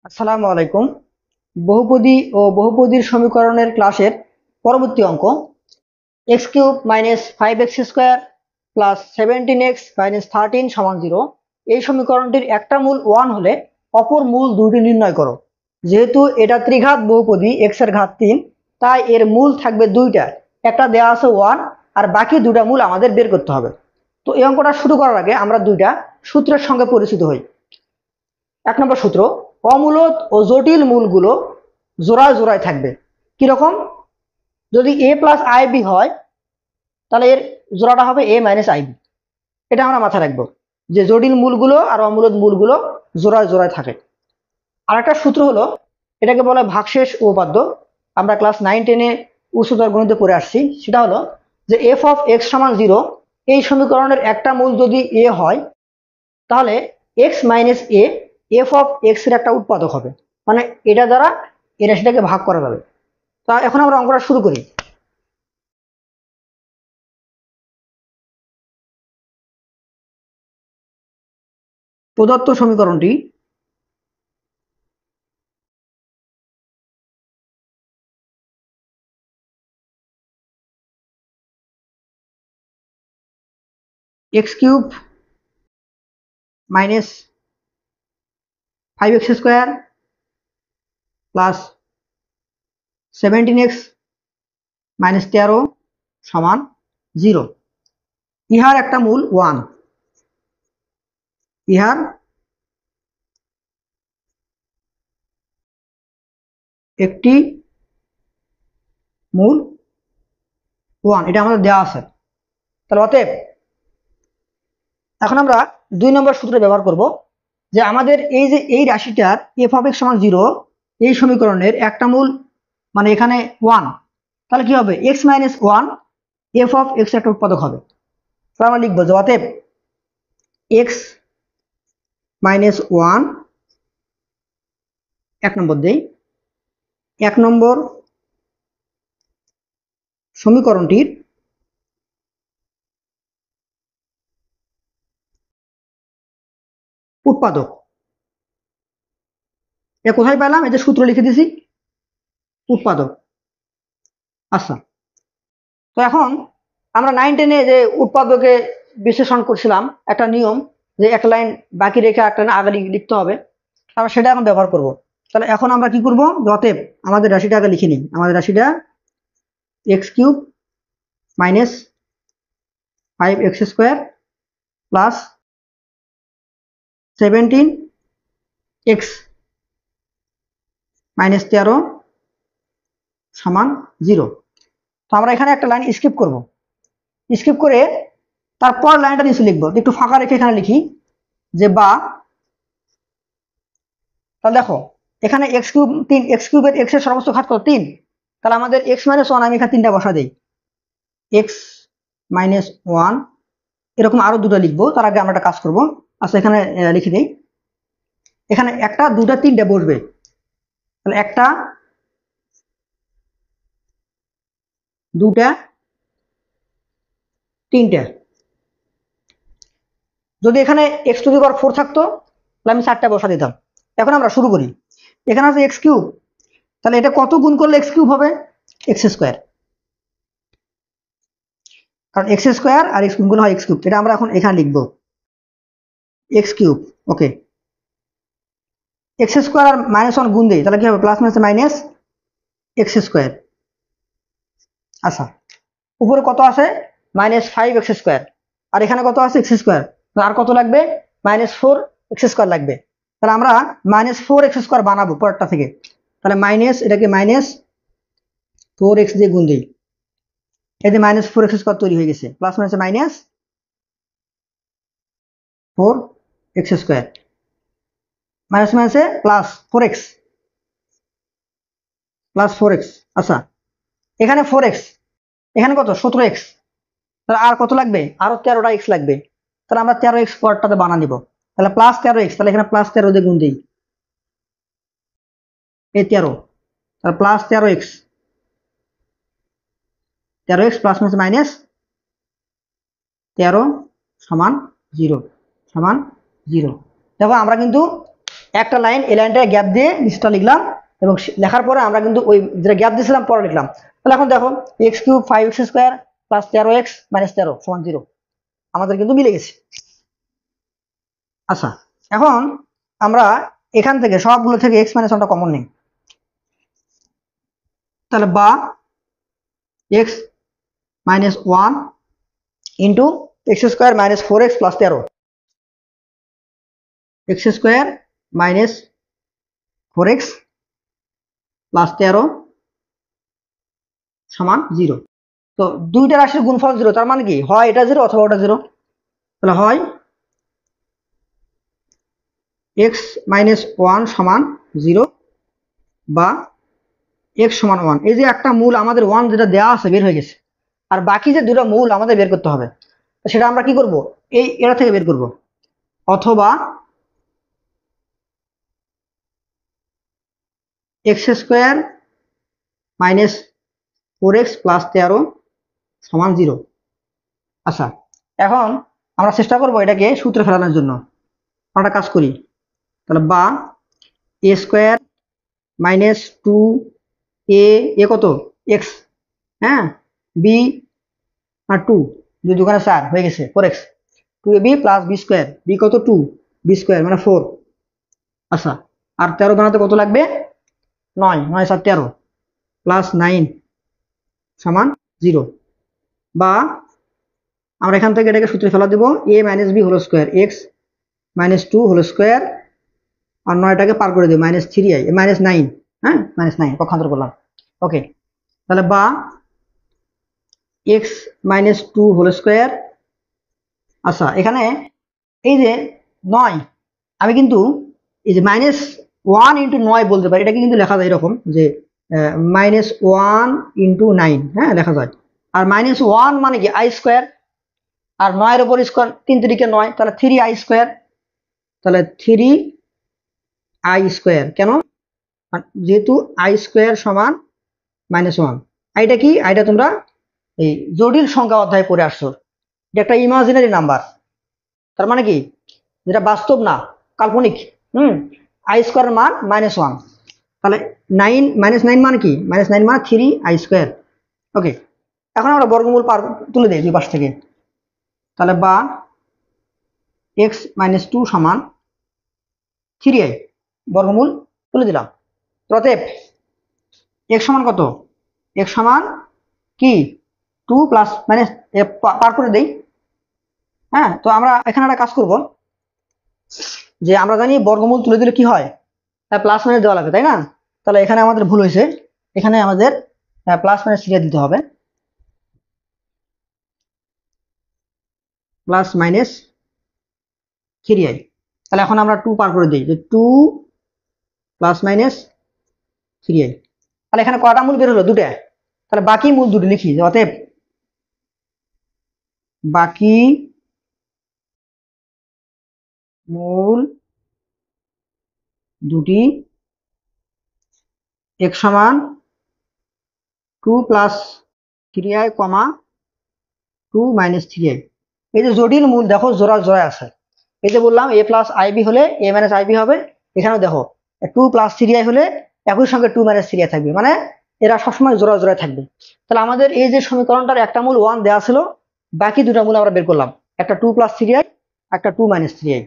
আসসালামু আলাইকুম। বহুপদী ও বহুপদীর সমীকরণের ক্লাসের পরবর্তী অঙ্ক x cube minus 5x² plus 17x - 13 সমান 0। এই সমীকরণটির একটা মূল 1 হলে অপর মূল দুটি নির্ণয় করো। যেহেতু এটা ত্রিঘাত বহুপদী x এর ঘাত 3, তাই এর মূল থাকবে দুইটা, একটা দেওয়া আছে 1 আর বাকি দুটা মূল আমাদের বের করতে হবে। তো এই অঙ্কটা শুরু করার আগে আমরা দুইটা সূত্রের সঙ্গে পরিচিত হই। 1 নম্বর সূত্র, অমূলদ ও জটিল মূলগুলো জোড়ায় জোড়ায় থাকবে। কিরকম? যদি a প্লাস আই বি হয় তাহলে এর জোড়াটা হবে a মাইনাস আই বি। এটা আমরা মাথায় রাখবো যে জটিল মূলগুলো আর অমূলদ মূলগুলো জোড়ায় জোড়ায় থাকে। আর একটা সূত্র হলো, এটাকে বলে ভাগশেষ উপপাদ্য। আমরা ক্লাস 9-10-এ উচ্চতর গণিতে পড়ে আসছি। সেটা হলো যে এফ অফ এক্স সমান 0 এই সমীকরণের একটা মূল যদি a হয় তাহলে x minus A F of x এর একটা উৎপাদক হবে, মানে এটা দ্বারা এই রাশিটাকে ভাগ করা যাবে। তা এখন আমরা অঙ্কটা শুরু করি। প্রদত্ত সমীকরণটি x cube minus 5x² plus 17x - 13 সমান 0। ইহার একটা মূল 1, ইহার একটি মূল 1, এটা আমাদের দেওয়া আছে। তাহলে অতএব এখন আমরা 2 নম্বর সূত্র ব্যবহার করব যে আমাদের এই যে এই রাশিটার এফ অফ এক্স সমান 0 এই সমীকরণের একটা মূল, মানে এখানে 1, তাহলে কি হবে? x minus 1 F of x একটা উৎপাদক হবে। তাহলে আমরা লিখবো যে অতএব x মাইনাস 1 1 নম্বর দেই, 1 নম্বর সমীকরণটির উৎপাদক। এটা কোথায় পেলাম? এই যে সূত্র লিখে দিয়েছি, উৎপাদক। আচ্ছা, তো এখন আমরা 9-10-এ যে উৎপাদকে বিশ্লেষণ করছিলাম, একটা নিয়ম যে একটা লাইন বাকি রেখে একটা লাইন আগে লিখতে হবে, আমরা সেটা এখন ব্যবহার করব। তাহলে এখন আমরা কি করব? অতএব আমাদের রাশিটা আগে লিখে নিই। আমাদের রাশিটা x cube minus 5x² plus 17x - 13 সমান 0। তো আমরা এখানে একটা লাইন স্কিপ করব, স্কিপ করে তারপর লাইনটা নিচে লিখবো। একটু ফাঁকা রেখে এখানে লিখি যে বা, তাহলে দেখো এখানে এক্স কিউব 3, এক্স কিউবের এক্স এর সর্বোচ্চ ঘাত কত? 3। তাহলে আমাদের এক্স মাইনাস 1, আমি এখানে 3টা বসা দেই, এক্স মাইনাস 1। এরকম আরো দুটো লিখবো, তার আগে আমরা একটা কাজ করবো। আচ্ছা, এখানে লিখে দেই, এখানে একটা, দুটা, তিনটা বসবে। তাহলে একটা, দুটা, তিনটা। যদি এখানে এক্স টু দি পাওয়ার 4 থাকতো তাহলে আমি 4টা বসা দিতাম। এখন আমরা শুরু করি। এখানে আছে এক্স কিউব, তাহলে এটা কত গুণ করলে এক্স কিউব হবে? এক্স স্কোয়ার, কারণ এক্স স্কোয়ার আর এক্স গুণ হয় এক্স কিউব। এটা আমরা এখন এখানে লিখবো এক্স কিউব। ওকে, এক্স স্কোয়ার আর -1 গুণ দিই, তাহলে কি হবে? Plus minus minus x square. আচ্ছা, উপরে কত আছে? -5x², আর এখানে কত আছে? X square. আর কত লাগবে? -4x² লাগবে। তাহলে আমরা -4x² বানাবো পরেরটা থেকে। তাহলে মাইনাস, এটাকে -4x দিয়ে গুণ দিই, এই যে -4x² তৈরি হয়ে গেছে। Plus minus minus 4x², minus মাইনাসে প্লাস 4x, প্লাস 4x। আচ্ছা, এখানে 4x, এখানে কত? 17x। তাহলে আর কত লাগবে? আরো 13টা x লাগবে। তাহলে আমরা 13x পরেরটাতে বানা নিব। তাহলে প্লাস 13x, তাহলে এখানে প্লাস 13 দিয়ে গুণ দিই, এই 13, তাহলে plus 13x, 13x plus minus 13 সমান 0, সমান 0। দেখো আমরা কিন্তু একটা লাইন, এই লাইনটা গ্যাপ দিয়ে নিচটা লিখলাম, এবং লেখার পরে আমরা কিন্তু ওই যেটা গ্যাপ দিয়েছিলাম পরে লিখলাম। তাহলে এখন দেখো x cube 5x square plus 13x minus 13 সমান 0 আমাদের কিন্তু মিলে গেছে। আচ্ছা, এখন আমরা এখান থেকে সবগুলো থেকে এক্স মাইনাস ওয়ানটা কমন নিই, তাহলে বা x minus one into x square minus 4x plus 13, x square minus 4x plus 13 সমান 0। তো দুইটা রাশির গুণফল 0, তার মানে কি হয় এটা 0 অথবা ওটা 0। তাহলে হয় এক্স মাইনাস ওয়ান সমান 0 বা এক্স সমান 1। এই যে একটা মূল আমাদের 1 যেটা দেওয়া আছে বের হয়ে গেছে, আর বাকি যে দুটো মূল আমাদের বের করতে হবে, সেটা আমরা কি করব, এটা থেকে বের করব। অথবা x square minus 4x plus 13 সমান 0। আচ্ছা, এখন আমরা চেষ্টা করব এটাকে সূত্রে ফেলানোর জন্য। আমরা কাজ করি, তাহলে বা এ স্কোয়ার মাইনাস 2a, এ কত x, হ্যাঁ, বি আর 2, 2 দুগুণে 4 হয়ে গেছে 4x, 2ab plus B square, B কত 2, বি স্কোয়ার মানে 4। আচ্ছা, আর 13 বানাতে কত লাগবে, 9, 9 7 13 প্লাস 9 সমান 0। বা আমরা এখান থেকে এটাকে সূত্রে ফেলা দেব, a minus b whole square x minus 2 whole square, আর 9টাকে পার করে দেব মাইনাস 3i মাইনাস 9, হ্যাঁ মাইনাস 9 পক্ষান্তর করলাম। ওকে, তাহলে বা এক্স মাইনাস 2 হোল স্কোয়ার। আচ্ছা, এখানে এই যে 9, আমি কিন্তু এই যে মাইনাস 1 ইন্টু 9 বলতে পারি, এটাকে কিন্তু লেখা যায় এরকম যে মাইনাস 1 ইন্টু 9, হ্যাঁ লেখা যায়। আর মাইনাস 1 মানে কি আই স্কোয়ার, আর 9 এর উপর স্কোয়ার 3 3 9, তাহলে 3i স্কোয়ার, তাহলে 3i স্কোয়ার। কেন, যেহেতু আই স্কোয়ার সমান মাইনাস 1। আইটা কি, আইটা তোমরা এই জটিল সংখ্যা অধ্যায় পড়ে আসছো, এটা একটা ইমাজিনারি নাম্বার, তার মানে কি যেটা বাস্তব না, কাল্পনিক। আই স্কোয়ারের মান মাইনাস 1, তাহলে 9 মাইনাস 9 মানে কি, মাইনাস 9 মানে 3i স্কোয়ার। ওকে, এখন আমরা বর্গমূল তুলে দিই দুই পাশ থেকে, তাহলে বা এক্স মাইনাস 2 সমান 3i, বর্গমূল তুলে দিলাম। অতএব এক্স সমান কত, এক্স সমান কি 2 প্লাস মাইনাস পার করে দেই। হ্যাঁ, তো আমরা এখানে একটা কাজ করব, যে আমরা জানি বর্গমূল তুলে দিলে কি হয়, প্লাস মাইনাস দেওয়া লাগে, তাই না? তাহলে এখানে আমাদের ভুল হয়েছে, এখানে আমাদের প্লাস মাইনাস সিরিয়া দিতে হবে, প্লাস মাইনাস 3i। তাহলে এখন আমরা 2 পার করে দিই, যে 2 প্লাস মাইনাস 3i। তাহলে এখানে কয়টা মূল বের হলো, দুটো, তাহলে বাকি মূল দুটো লিখি, যে অতএব বাকি মূল দুটি x সমান 2 প্লাস 3i কমা 2 মাইনাস 3i। এই যে জটিল মূল দেখো জোড়া জোড়া আছে, এই যে বললাম a প্লাস আইবি হলে a মাইনাস আইবি হবে, এখানেও দেখো 2 প্লাস 3i হলে একই সঙ্গে 2 মাইনাস 3i থাকবে, মানে এরা সবসময় জোড়া জোড়া থাকবে। তাহলে আমাদের এই যে সমীকরণটার একটা মূল 1 দেওয়া ছিল, বাকি দুটা মূল আমরা বের করলাম, একটা 2 প্লাস 3i, একটা 2 মাইনাস 3i।